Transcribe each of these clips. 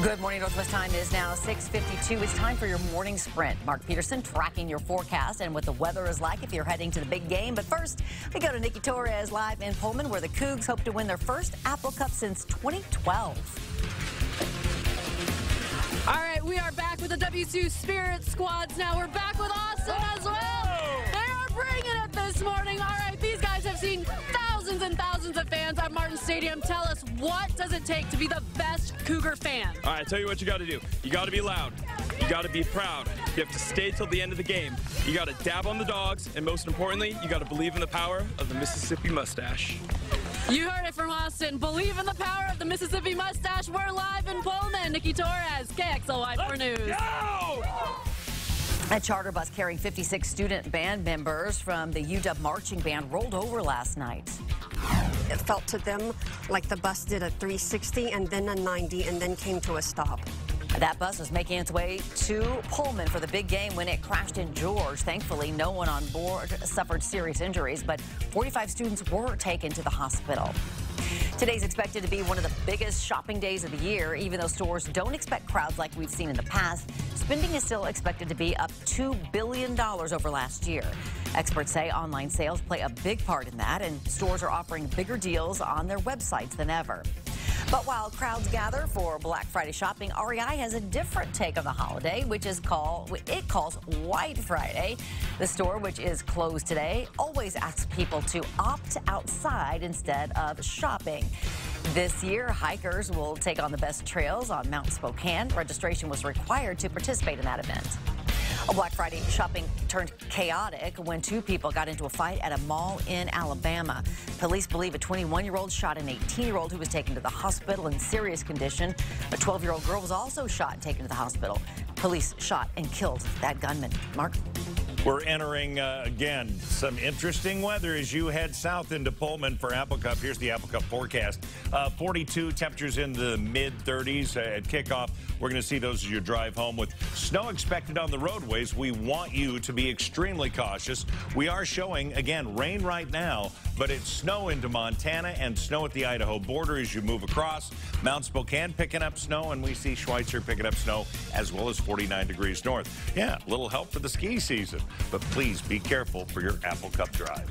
Good morning. Northwest time is now 6:52. It's time for your morning sprint. Mark Peterson tracking your forecast and what the weather is like if you're heading to the big game. But first, we go to Nikki Torres live in Pullman, where the Cougs hope to win their first Apple Cup since 2012. All right, we are back with the W2 Spirit squads. Now we're back with Austin as well. They are bringing it this morning. All right, these guys have seen thousands and thousands of fans at Martin Stadium. Tell us, what does it take to be the best Cougar fan? All right, tell you what you got to do. You got to be loud. You got to be proud. You have to stay till the end of the game. You got to dab on the dogs, and most importantly, you got to believe in the power of the Mississippi mustache. You heard it from Austin. Believe in the power of the Mississippi mustache. We're live in Pullman. Nikki Torres, KXLY 4 News. Go! A charter bus carrying 56 student band members from the UW marching band rolled over last night. It felt to them like the bus did a 360 and then a 90 and then came to a stop. That bus was making its way to Pullman for the big game when it crashed in George. Thankfully, no one on board suffered serious injuries, but 45 students were taken to the hospital. Today's expected to be one of the biggest shopping days of the year. Even though stores don't expect crowds like we've seen in the past, spending is still expected to be up $2 billion over last year. Experts say online sales play a big part in that, and stores are offering bigger deals on their websites than ever. But while crowds gather for Black Friday shopping, REI has a different take on the holiday, which it calls White Friday. The store, which is closed today, always asks people to opt outside instead of shopping. This year, hikers will take on the best trails on Mount Spokane. Registration was required to participate in that event. Black Friday shopping turned chaotic when two people got into a fight at a mall in Alabama. Police believe a 21-year-old shot an 18-year-old who was taken to the hospital in serious condition. A 12-year-old girl was also shot and taken to the hospital. Police shot and killed that gunman. Mark? We're entering, again, some interesting weather as you head south into Pullman for Apple Cup. Here's the Apple Cup forecast. 42 temperatures in the mid-30s at kickoff. We're going to see those as you drive home with snow expected on the roadways. We want you to be extremely cautious. We are showing, again, rain right now, but it's snow into Montana and snow at the Idaho border as you move across. Mount Spokane picking up snow, and we see Schweitzer picking up snow as well as 49 degrees north. Yeah, a little help for the ski season. But please be careful for your Apple Cup drive.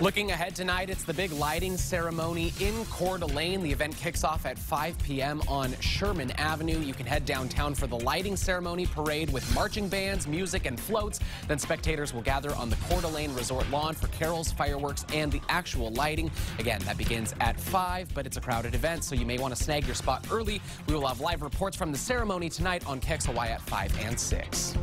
Looking ahead tonight, it's the big lighting ceremony in Coeur d'Alene. The event kicks off at 5 p.m. on Sherman Avenue. You can head downtown for the lighting ceremony parade with marching bands, music, and floats. Then spectators will gather on the Coeur d'Alene Resort lawn for carols, fireworks, and the actual lighting. Again, that begins at 5, but it's a crowded event, so you may want to snag your spot early. We will have live reports from the ceremony tonight on KXLY at 5 and 6.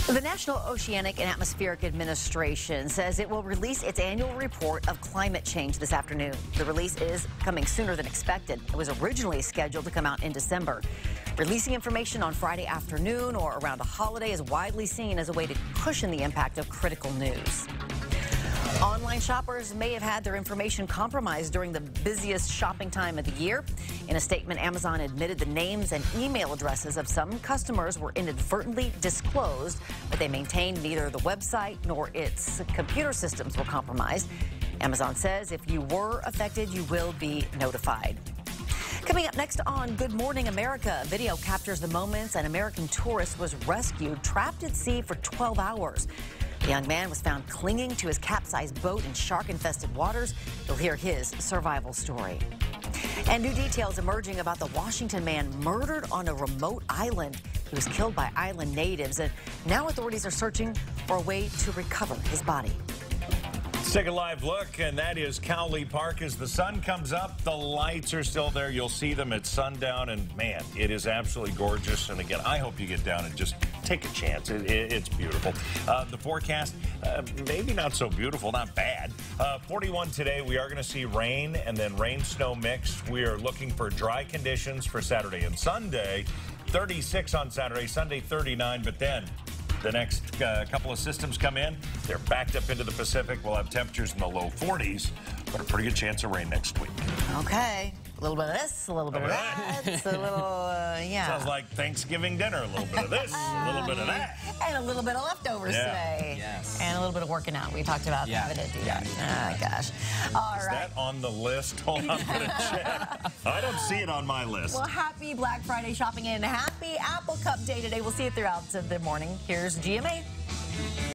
The National Oceanic and Atmospheric Administration says it will release its annual report of climate change this afternoon. The release is coming sooner than expected. It was originally scheduled to come out in December. Releasing information on Friday afternoon or around a holiday is widely seen as a way to cushion the impact of critical news. Online shoppers may have had their information compromised during the busiest shopping time of the year. In a statement, Amazon admitted the names and email addresses of some customers were inadvertently disclosed, but they maintained neither the website nor its computer systems were compromised. Amazon says if you were affected, you will be notified. Coming up next on Good Morning America, video captures the moments an American tourist was rescued, trapped at sea for 12 hours. The young man was found clinging to his capsized boat in shark-infested waters. You'll hear his survival story. And new details emerging about the Washington man murdered on a remote island. He was killed by island natives, and now authorities are searching for a way to recover his body. Let's take a live look, and that is Cowley Park. As the sun comes up, the lights are still there. You'll see them at sundown, and man, it is absolutely gorgeous. And again, I hope you get down and just take a chance. It's beautiful. The forecast, maybe not so beautiful, not bad. 41 today. We are going to see rain and then rain-snow mix. We are looking for dry conditions for Saturday and Sunday. 36 on Saturday, Sunday 39, but then the next couple of systems come in. They're backed up into the Pacific. We'll have temperatures in the low 40s, but a pretty good chance of rain next week. Okay. little bit of this, a little bit of that, a little, yeah. Sounds like Thanksgiving dinner. A little bit of this, a little bit of that. And a little bit of leftovers today. Yes. And a little bit of working out. We talked about having to do that. Oh, gosh. All Is right. that on the list? Hold on, I'm going to check. I don't see it on my list. Well, happy Black Friday shopping and happy Apple Cup Day today. We'll see it throughout the morning. Here's GMA.